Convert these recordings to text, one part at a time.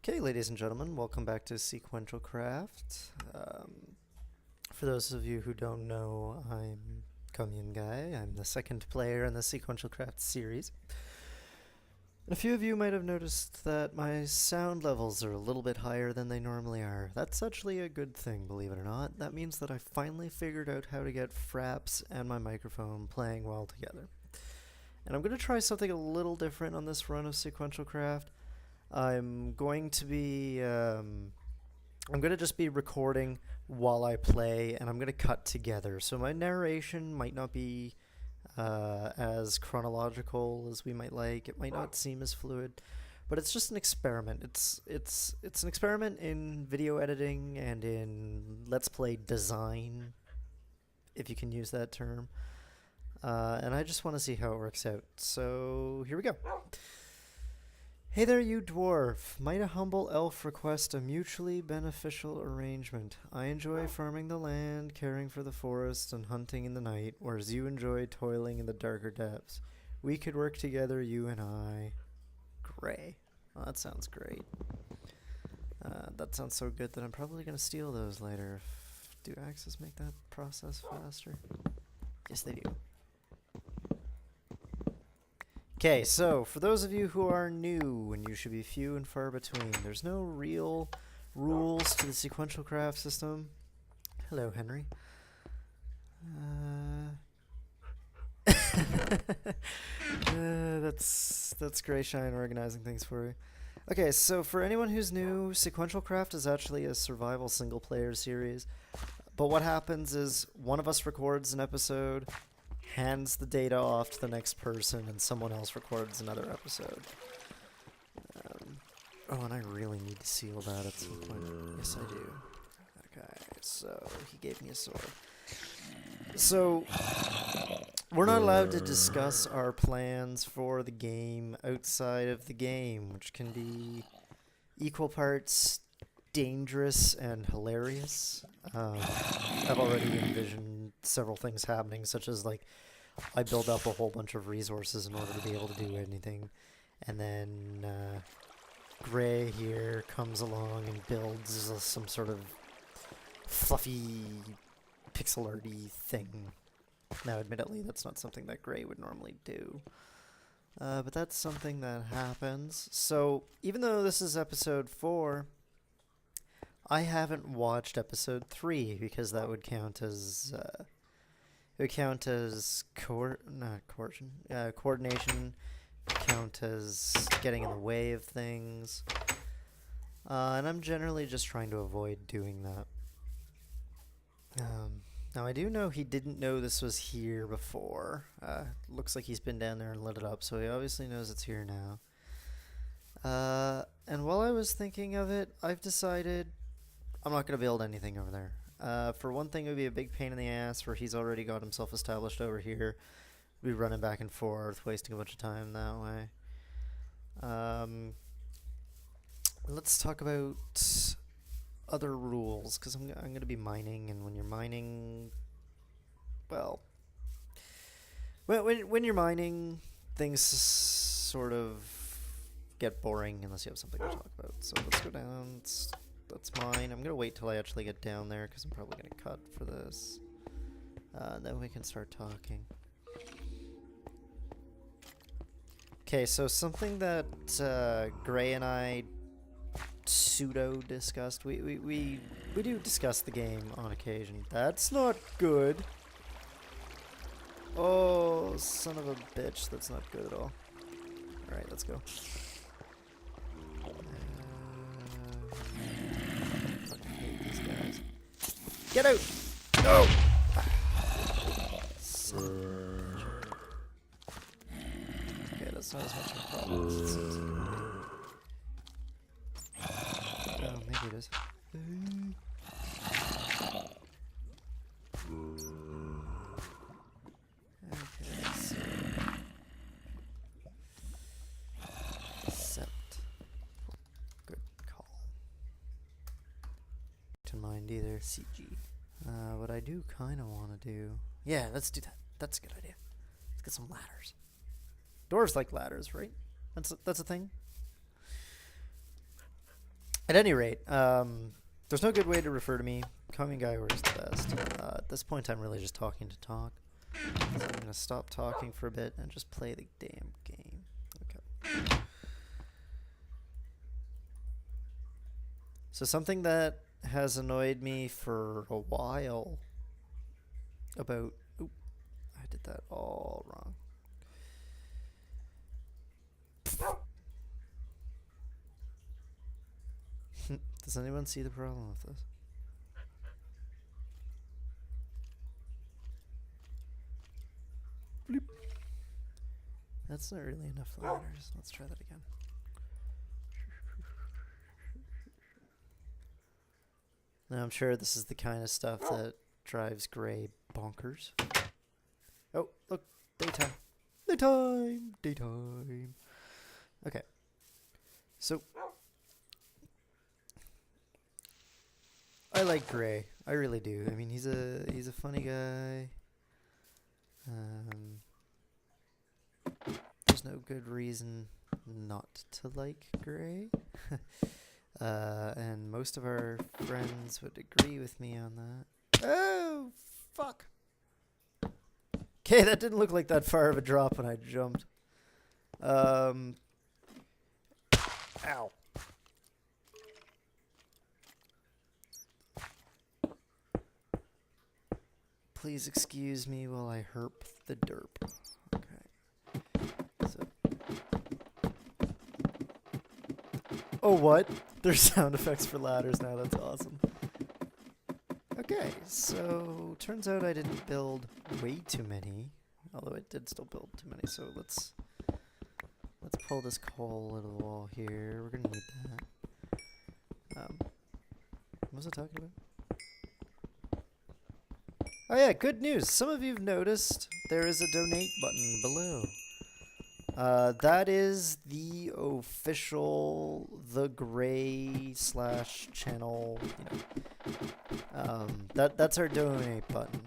Okay, ladies and gentlemen, welcome back to SequentialCraft. For those of you who don't know, I'm Communeguy. I'm the second player in the SequentialCraft series. And a few of you might have noticed that my sound levels are a little bit higher than they normally are. That's actually a good thing, believe it or not. That means that I finally figured out how to get Fraps and my microphone playing well together. And I'm going to try something a little different on this run of SequentialCraft. I'm going to just be recording while I play, and I'm going to cut together. So my narration might not be as chronological as we might like. It might not seem as fluid, but it's just an experiment. It's an experiment in video editing and in Let's Play design, if you can use that term. And I just want to see how it works out. So here we go. Hey there, you dwarf. Might a humble elf request a mutually beneficial arrangement? I enjoy farming the land, caring for the forest, and hunting in the night, whereas you enjoy toiling in the darker depths. We could work together, you and I. Gray. Oh, that sounds great. That sounds so good that I'm probably going to steal those later. Do axes make that process faster? Yes, they do. Okay, so for those of you who are new, and you should be few and far between, there's no real rules to the sequential craft system. Hello, Henry. That's Gray Shine organizing things for you. Okay, so for anyone who's new, Sequential Craft is actually a survival single-player series. But what happens is one of us records an episode, hands the data off to the next person, and someone else records another episode. Oh, and I really need to seal that at some point. Yes, I do. Okay, so he gave me a sword. So, we're not allowed to discuss our plans for the game outside of the game, which can be equal parts dangerous and hilarious. I've already envisioned several things happening, such as like I build up a whole bunch of resources in order to be able to do anything, and then Gray here comes along and builds some sort of fluffy pixel arty thing. Now, admittedly, that's not something that Gray would normally do. But that's something that happens. So, even though this is episode 4, I haven't watched episode 3 because that would count as coordination, count as getting in the way of things, and I'm generally just trying to avoid doing that. Now I do know he didn't know this was here before. Looks like he's been down there and lit it up, so he obviously knows it's here now. And while I was thinking of it, I've decided I'm not going to build anything over there. For one thing, it would be a big pain in the ass where he's already got himself established over here. We'd be running back and forth, wasting a bunch of time that way. Let's talk about other rules, because I'm going to be mining, and when you're mining, well, when you're mining, things sort of get boring unless you have something to talk about. So let's go down. That's mine. I'm going to wait till I actually get down there, because I'm probably going to cut for this. Then we can start talking. Okay, so something that Gray and I pseudo-discussed. We do discuss the game on occasion. That's not good. Oh, son of a bitch. That's not good at all. Alright, let's go. Get out! No! Okay, that's not as much of a problem as it seems. Oh, maybe it is. Okay, so... Accept. Good call. To mind either. CG. What I do kind of want to do... Yeah, let's do that. That's a good idea. Let's get some ladders. Dwarves like ladders, right? That's a thing? At any rate, there's no good way to refer to me. Communeguy is the best. At this point, I'm really just talking to talk. So I'm going to stop talking for a bit and just play the damn game. Okay. So something that has annoyed me for a while about... Oop, I did that all wrong. Does anyone see the problem with this? Bloop. That's not really enough letters. Let's try that again. Now I'm sure this is the kind of stuff that drives Gray bonkers. Oh, look, daytime. Daytime! Daytime! Okay. So... I like Gray. I really do. I mean, he's a funny guy. There's no good reason not to like Gray. And most of our friends would agree with me on that. Oh, fuck. Okay, that didn't look like that far of a drop when I jumped. Ow. Please excuse me while I herp the derp. Okay. So. Oh, what? There's sound effects for ladders now. That's awesome. Okay, so turns out I didn't build way too many, although I did still build too many. So let's pull this coal out of the wall here. We're gonna need that. What was I talking about? Oh yeah, good news. Some of you have noticed there is a donate button below. That is the official The Gray / channel, that's our donate button.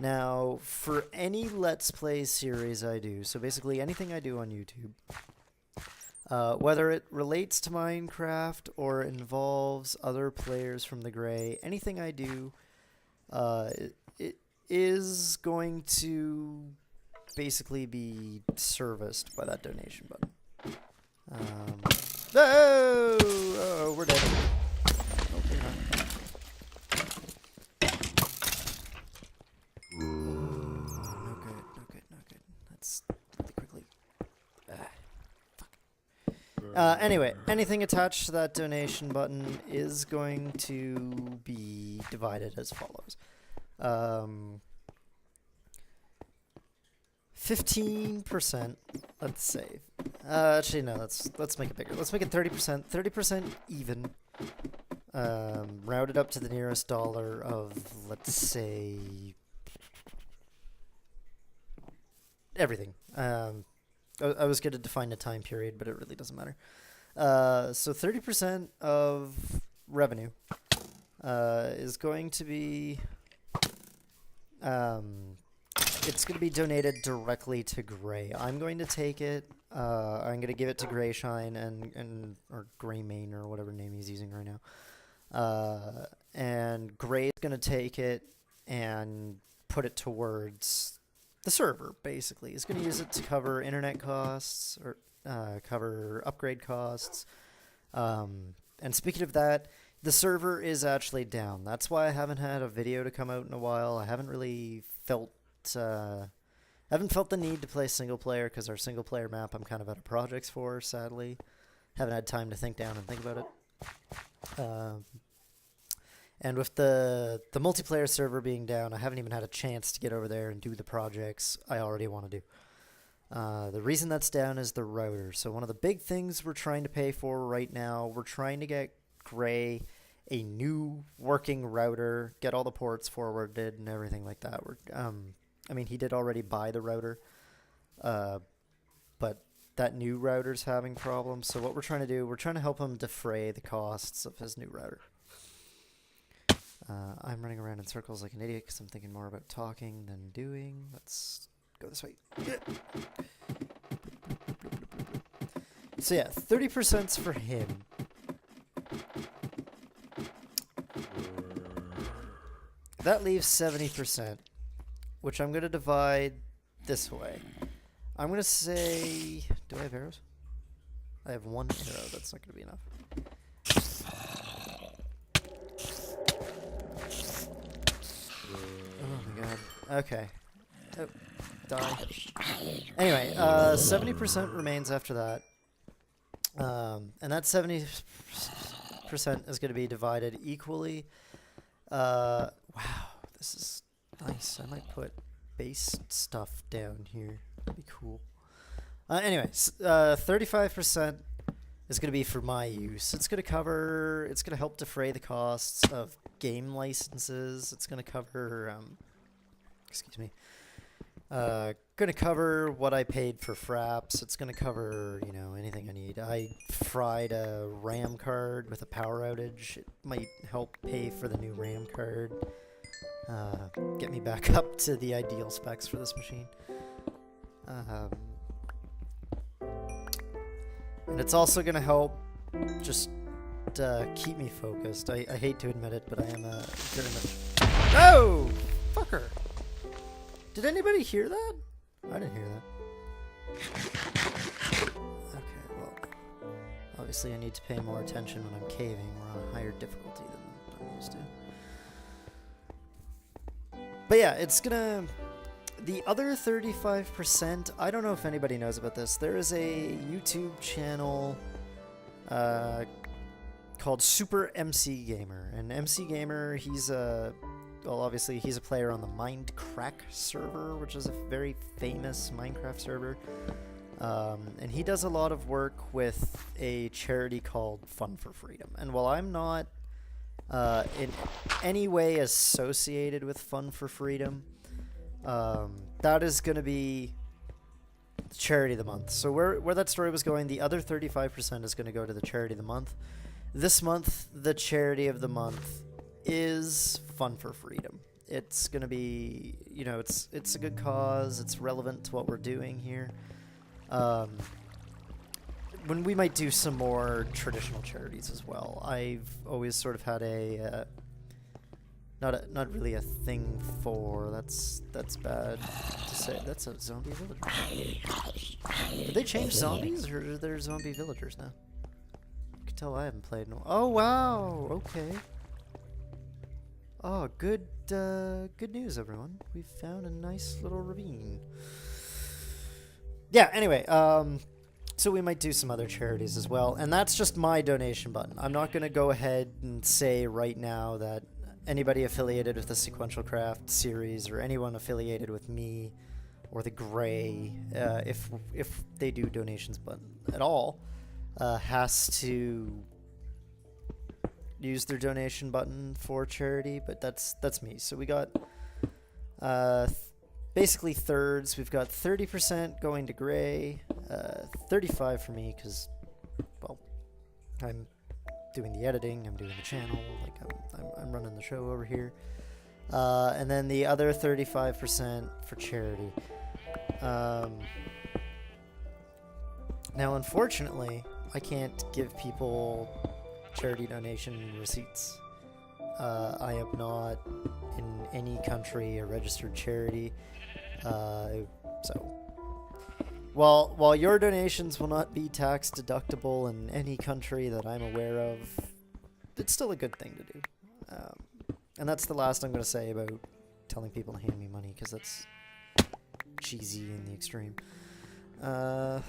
Now, for any Let's Play series I do, so basically anything I do on YouTube, whether it relates to Minecraft or involves other players from The Gray, anything I do, it is going to basically be serviced by that donation button. Oh, we're dead. Nope, we're not. No good. Let's really quickly. Fuck. Anyway, anything attached to that donation button is going to be divided as follows. 15%, let's say. Actually, no, let's make it bigger. Let's make it 30%. 30% even. Rounded up to the nearest dollar of, let's say, everything. I was going to define a time period, but it really doesn't matter. So 30% of revenue is going to be... it's going to be donated directly to Gray. I'm going to take it. I'm going to give it to Grayshine or Graymain or whatever name he's using right now. And Gray's going to take it and put it towards the server, basically. He's going to use it to cover internet costs or cover upgrade costs. And speaking of that, the server is actually down. That's why I haven't had a video to come out in a while. I haven't really felt the need to play single player because our single player map I'm kind of out of projects for, sadly. Haven't had time to think down and think about it. And with the multiplayer server being down, I haven't even had a chance to get over there and do the projects I already want to do. The reason that's down is the router. So one of the big things we're trying to pay for right now, we're trying to get Gray a new working router, get all the ports forwarded and everything like that. I mean, he did already buy the router, but that new router's having problems. So what we're trying to do, we're trying to help him defray the costs of his new router. I'm running around in circles like an idiot because I'm thinking more about talking than doing. Let's go this way. So yeah, 30%'s for him. that leaves 70%, which I'm going to divide this way. I'm going to say... Do I have arrows? I have one arrow. That's not going to be enough. Oh my god. Okay. Oh, die. Anyway, 70% remains after that. And that 70% is going to be divided equally. Wow, this is nice. I might put base stuff down here. That'd be cool. Anyways, 35% is going to be for my use. It's going to help defray the costs of game licenses. It's going to cover, excuse me, going to cover what I paid for fraps. It's going to cover, you know, anything I need. I fried a RAM card with a power outage. It might help pay for the new RAM card. Get me back up to the ideal specs for this machine. And it's also going to help just keep me focused. I hate to admit it, but I am very much... Oh! Fucker! Did anybody hear that? I didn't hear that. Okay, well... Obviously I need to pay more attention when I'm caving. We're on a higher difficulty than I'm used to. But yeah, it's gonna... The other 35%, I don't know if anybody knows about this. There is a YouTube channel called Super MC Gamer. And MC Gamer, he's a... Well, obviously, he's a player on the Minecraft server, which is a very famous Minecraft server. And he does a lot of work with a charity called Fun for Freedom. And while I'm not in any way associated with Fun for Freedom, that is going to be charity of the month. So where that story was going, the other 35% is going to go to the charity of the month. This month, the charity of the month is Fun for Freedom. It's going to be, you know, it's a good cause. It's relevant to what we're doing here. When we might do some more traditional charities as well. I've always sort of had a not really a thing for, that's bad to say. That's a zombie villager. Did they change zombies, or are there zombie villagers now? You can tell I haven't played in a while. Oh wow, okay. Oh, good news, everyone. We've found a nice little ravine. Yeah, anyway, so we might do some other charities as well, and that's just my donation button. I'm not going to go ahead and say right now that anybody affiliated with the SequentialCraft series or anyone affiliated with me or the Gray, if they do donations but at all, has to use their donation button for charity, but that's me. So we got basically thirds. We've got 30% going to Gray, 35 for me because, well, I'm doing the editing, I'm doing the channel, like I'm running the show over here, and then the other 35% for charity. Now, unfortunately, I can't give people charity donation receipts. I am not in any country a registered charity, so while your donations will not be tax deductible in any country that I'm aware of, it's still a good thing to do. And that's the last I'm going to say about telling people to hand me money, because that's cheesy in the extreme. I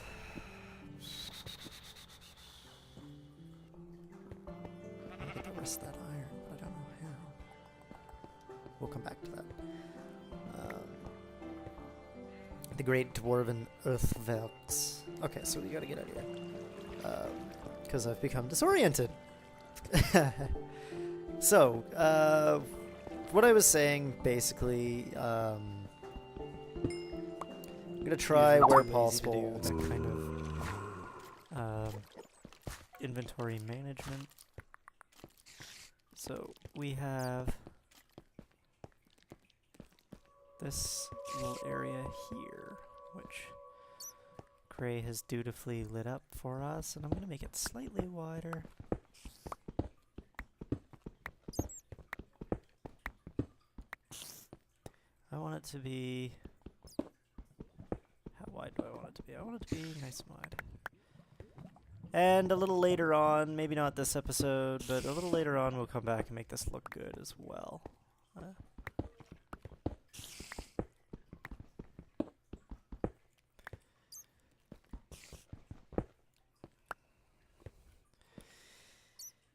get the rest of that iron, but I don't know how. We'll come back to that. The Great Dwarven Earthworks. Okay, so we gotta get out of here. Because I've become disoriented. So, what I was saying, basically, I'm gonna try where possible. It's a kind of inventory management. So we have this little area here, which Gray has dutifully lit up for us, and I'm going to make it slightly wider. it to be... How wide do I want it to be? I want it to be nice and wide. And a little later on, maybe not this episode, but a little later on we'll come back and make this look good as well.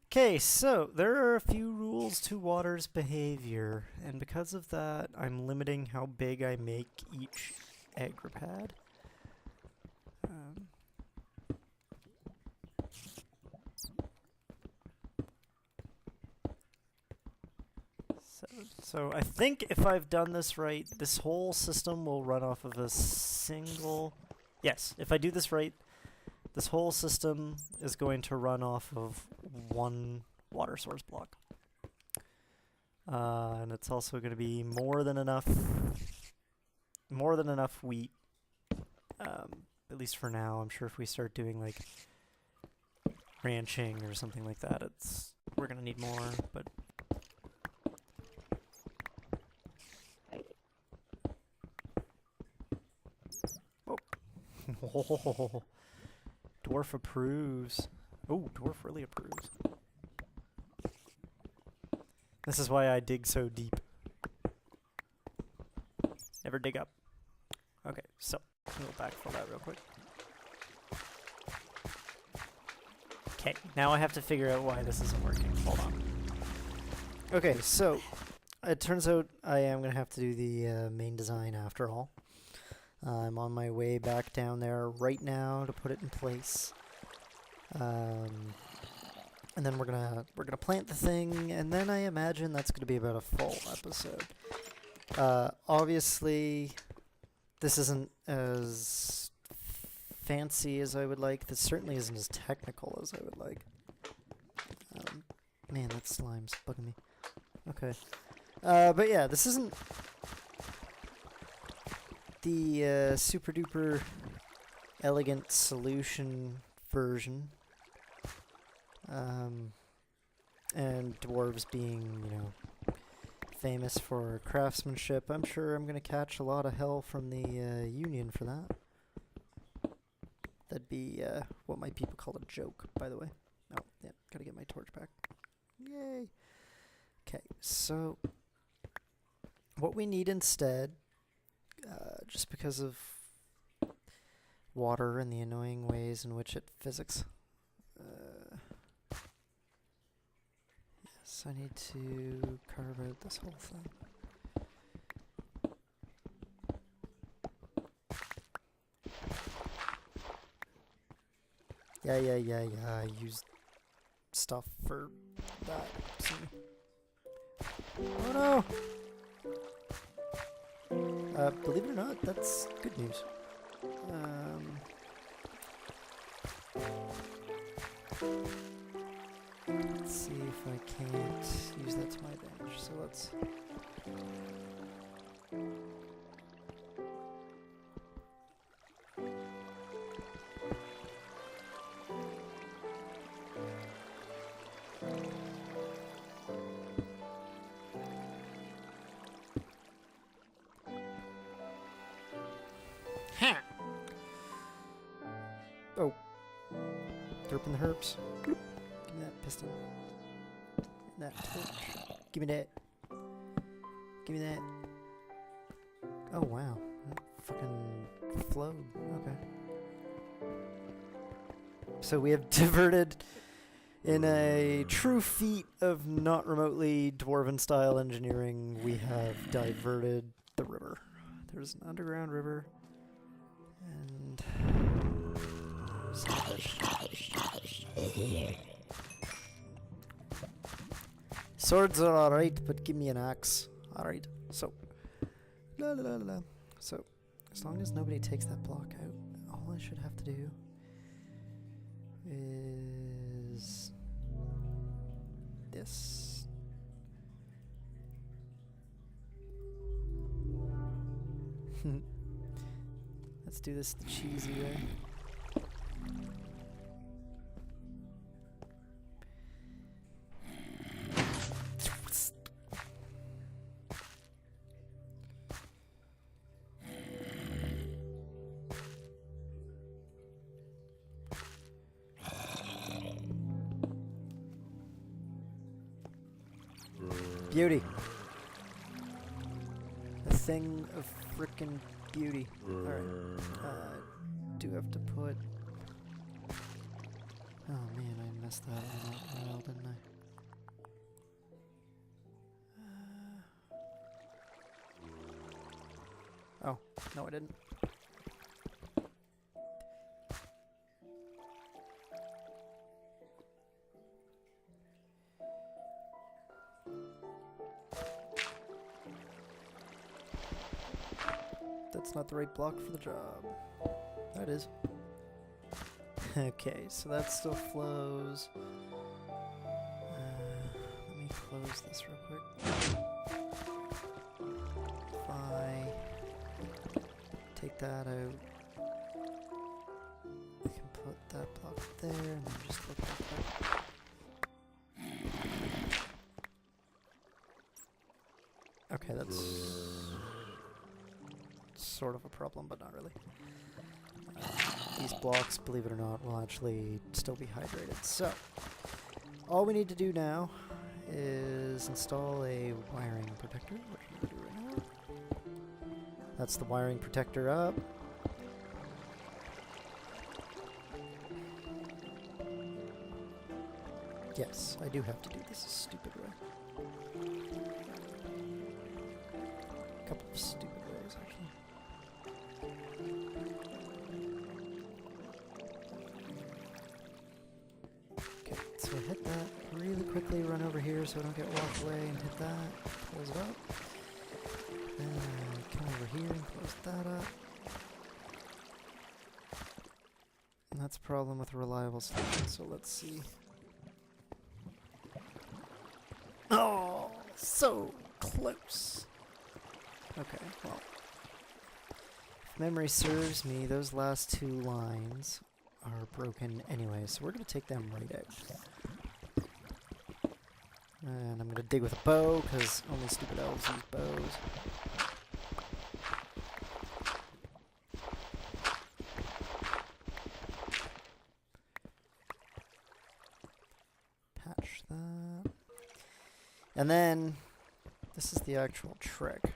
Okay, so there are a few rules to water's behavior, and because of that, I'm limiting how big I make each agripad. So I think if I've done this right, this whole system will run off of a single... Yes, if I do this right, this whole system is going to run off of one water source block. And it's also going to be more than enough wheat, at least for now. I'm sure if we start doing like ranching or something like that, we're going to need more, but oh. Dwarf approves. Oh, Dwarf really approves. This is why I dig so deep. Never dig up. Okay, so we'll backfill that real quick. Okay, now I have to figure out why this isn't working. Hold on. Okay, so it turns out I am going to have to do the main design after all. I'm on my way back down there right now to put it in place. And then we're gonna plant the thing, and then I imagine that's gonna be about a full episode. Obviously, this isn't as fancy as I would like. This certainly isn't as technical as I would like. Man, that slime's bugging me. Okay. But yeah, this isn't the super duper elegant solution version. And dwarves being, you know, famous for craftsmanship, I'm sure I'm gonna catch a lot of hell from the union for that. That'd be what my people call a joke, by the way. Oh, yeah, gotta get my torch back. Yay! Okay, so what we need instead, just because of water and the annoying ways in which it physics, yes, I need to carve out this whole thing. Yeah, I used stuff for that. See. Oh no! Believe it or not, that's good news. Let's see if I can't use that to my advantage. So let's... Oh. Derping the herbs. Give me that piston. And that torch. Give me that. Give me that. Oh wow. That fucking flowed. Okay. So we have diverted, in a true feat of not remotely dwarven style engineering, we have diverted the river. There's an underground river. And... swords are alright, but give me an axe. Alright, so. La la la la. So, as long as nobody takes that block out, all I should have to do is this. Let's do this the cheesy way. Beauty. A thing of frickin' beauty. Alright. Do have to put... Oh man, I messed that one up well, didn't I? Oh, no I didn't. That's not the right block for the job. That is. Okay, so that still flows. Let me close this real quick. If I take that out, I can put that block there and then just look like that. Okay, that's sort of a problem, but not really. These blocks, believe it or not, will actually still be hydrated. So, all we need to do now is install a wiring protector, which I'm going to do right now. That's the wiring protector up. Yes, I do have to do this a stupid way. A couple of stupid ways, actually. Okay, so hit that really quickly, run over here so I don't get washed away, and hit that, close it up. Then come over here and close that up. And that's a problem with a reliable solution, so let's see. Oh, so close. Okay, well, if memory serves me, those last two lines are broken anyway, so we're going to take them right out. And I'm going to dig with a bow, because only stupid elves use bows. Patch that. And then, this is the actual trick.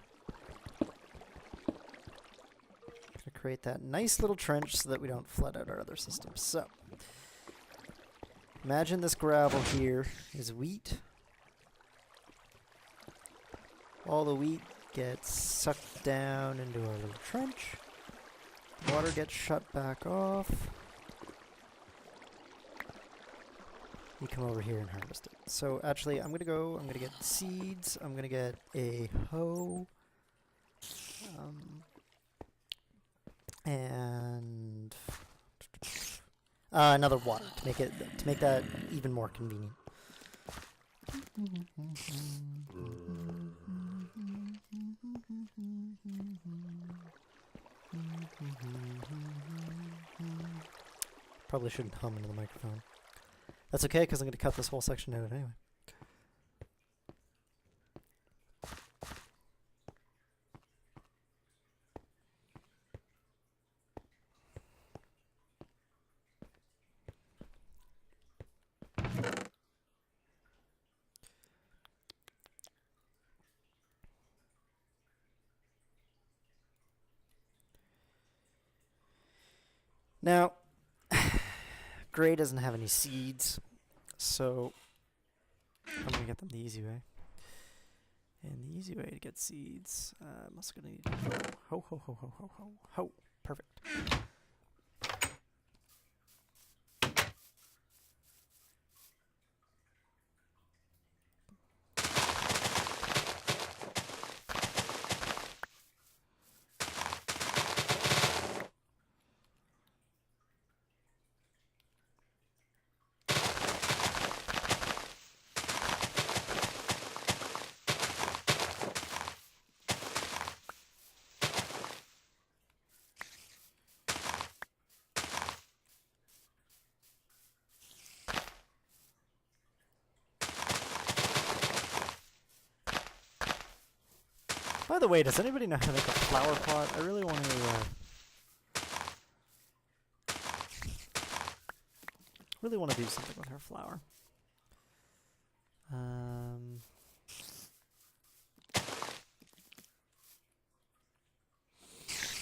Gonna create that nice little trench so that we don't flood out our other systems. So, imagine this gravel here is wheat. All the wheat gets sucked down into our little trench. Water gets shut back off. You come over here and harvest it. So actually, I'm gonna get seeds, I'm gonna get a hoe, and another water to make that even more convenient. Probably shouldn't hum into the microphone. That's okay, because I'm going to cut this whole section out anyway. Now, Gray doesn't have any seeds, so I'm going to get them the easy way. And the easy way to get seeds, I'm also going to need ho, ho, ho, ho, ho, ho, ho. Perfect. By the way, does anybody know how to make a flower pot? I really want to do something with her flower.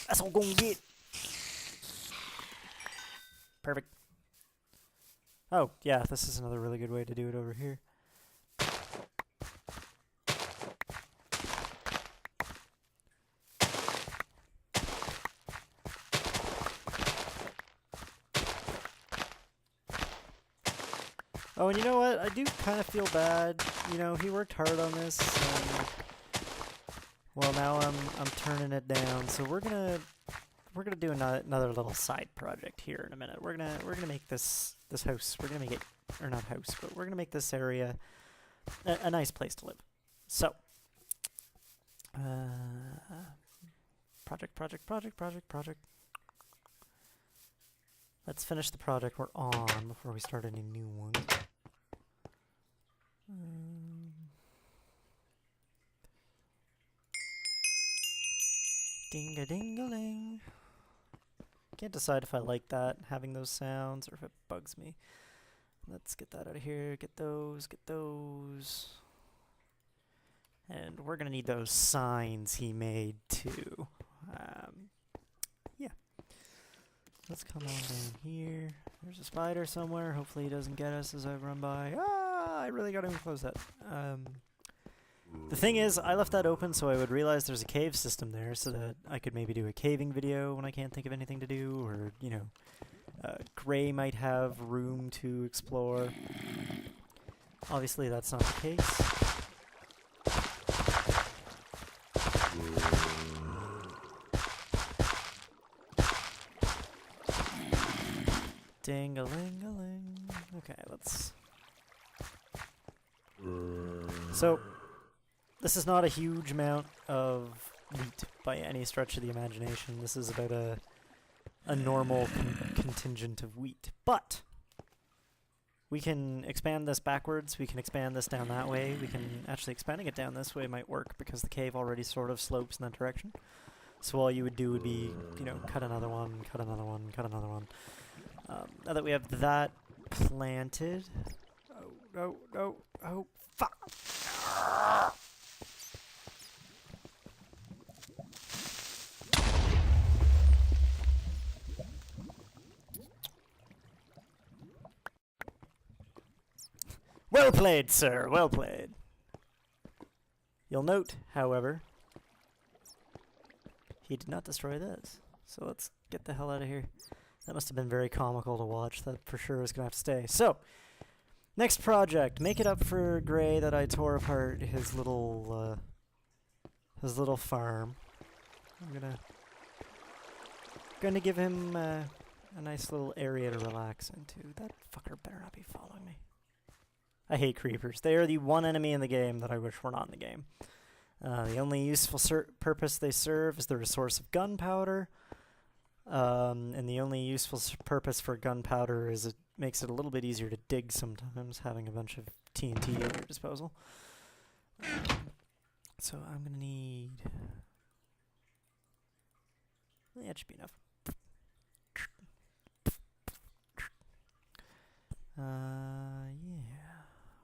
That's all gonna get. Perfect. Oh, yeah, this is another really good way to do it over here. Oh, and you know what? I do kind of feel bad. You know, he worked hard on this, and well, now I'm turning it down. So we're gonna do another little side project here in a minute. We're gonna make this house. We're gonna make it, or not house, but we're gonna make this area a nice place to live. So, project. Let's finish the project we're on before we start any new ones. Ding-a-ding-a-ling. Can't decide if I like that, having those sounds, or if it bugs me. Let's get that out of here. Get those. And we're gonna need those signs he made too. Yeah. Let's come on down here. There's a spider somewhere. Hopefully he doesn't get us as I run by. Ah! I really gotta close that. The thing is, I left that open so I would realize there's a cave system there, so that I could maybe do a caving video when I can't think of anything to do, or, you know, Gray might have room to explore. Obviously that's not the case. Ding-a-ling-a-ling. Okay, let's... So, this is not a huge amount of wheat by any stretch of the imagination. This is about a normal contingent of wheat. But we can expand this backwards. We can expand this down that way. We can actually expanding it down this way might work because the cave already sort of slopes in that direction. So all you would do would be, you know, cut another one, cut another one, cut another one. Now that we have that planted... Oh, fuck! Well played, sir, well played. You'll note, however, he did not destroy this. So let's get the hell out of here. That must have been very comical to watch. That for sure is going to have to stay. So, next project. Make it up for Gray that I tore apart his little farm. I'm gonna give him a nice little area to relax into. That fucker better not be following me. I hate creepers. They are the one enemy in the game that I wish were not in the game. The only useful purpose they serve is they're a source of gunpowder. And the only useful purpose for gunpowder is it makes it a little bit easier to dig sometimes, having a bunch of TNT at your disposal. So I'm gonna need... That should be enough. Yeah.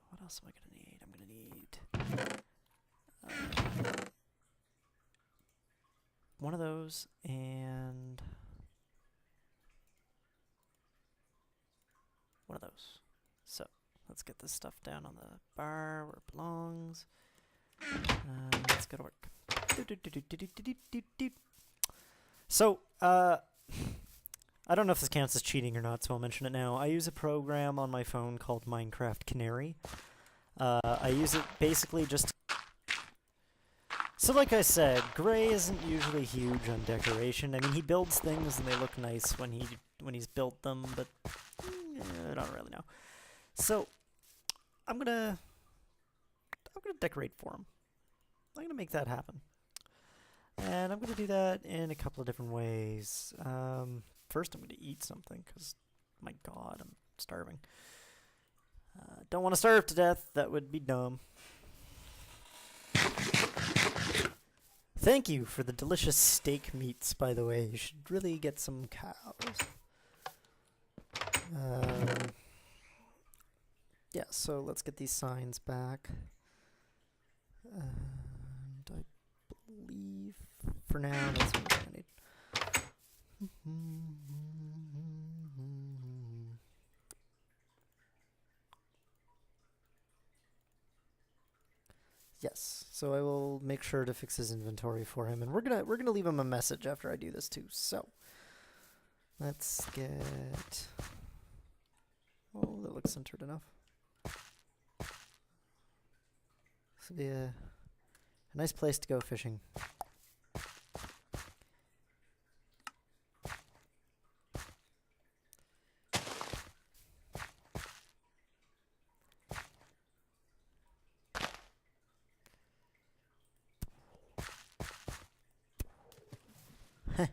What else am I gonna need? I'm gonna need... one of those, and... one of those. So, let's get this stuff down on the bar where it belongs. Let's go to work. So, I don't know if this counts as cheating or not, so I'll mention it now. I use a program on my phone called Minecraft Canary. I use it basically just... So like I said, Gray isn't usually huge on decoration. I mean, he builds things and they look nice when he's built them, but I don't really know. So I'm gonna decorate for him. I'm gonna make that happen, and I'm gonna do that in a couple of different ways. First, I'm gonna eat something because, my God, I'm starving. Don't want to starve to death. That would be dumb. Thank you for the delicious steak meats, by the way. You should really get some cows. Yeah, so let's get these signs back. And I believe, for now, that's what I need. Yes, so I will make sure to fix his inventory for him, and we're gonna leave him a message after I do this too. So let's get. Oh, that looks centered enough. This would be a nice place to go fishing. Look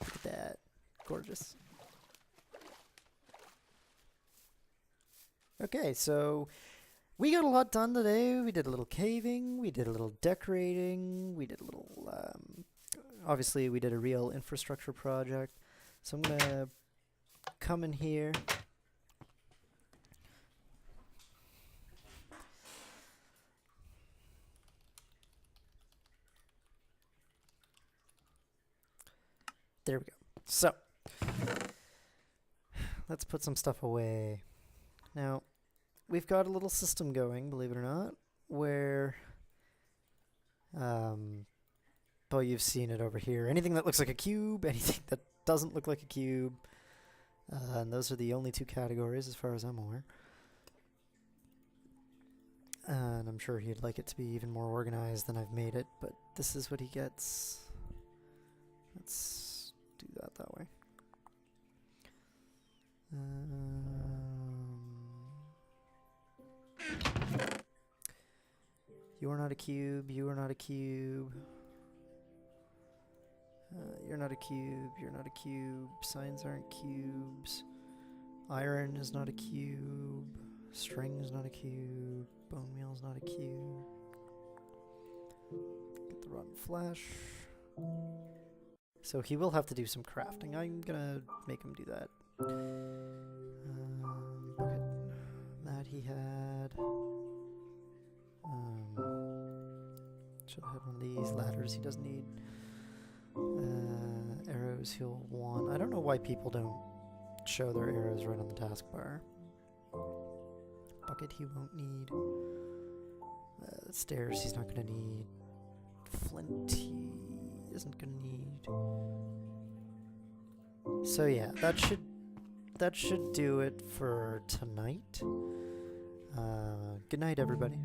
at that. Gorgeous. Okay, so we got a lot done today. We did a little caving, we did a little decorating, we did a little, obviously we did a real infrastructure project. So I'm gonna come in here. There we go. So let's put some stuff away. Now, we've got a little system going, believe it or not, where, well, you've seen it over here. Anything that looks like a cube, anything that doesn't look like a cube, and those are the only two categories as far as I'm aware. And I'm sure he'd like it to be even more organized than I've made it, but this is what he gets. Let's do that way. You are not a cube, you are not a cube. You're not a cube, you're not a cube. Signs aren't cubes. Iron is not a cube. String is not a cube. Bone meal is not a cube. Get the rotten flesh. So he will have to do some crafting. I'm gonna make him do that. Okay. That he had. Should have had one of these ladders he doesn't need. Arrows he'll want. I don't know why people don't show their arrows right on the taskbar. Bucket he won't need. Stairs he's not gonna need. Flint he isn't gonna need. So yeah, that should do it for tonight. Good night, everybody.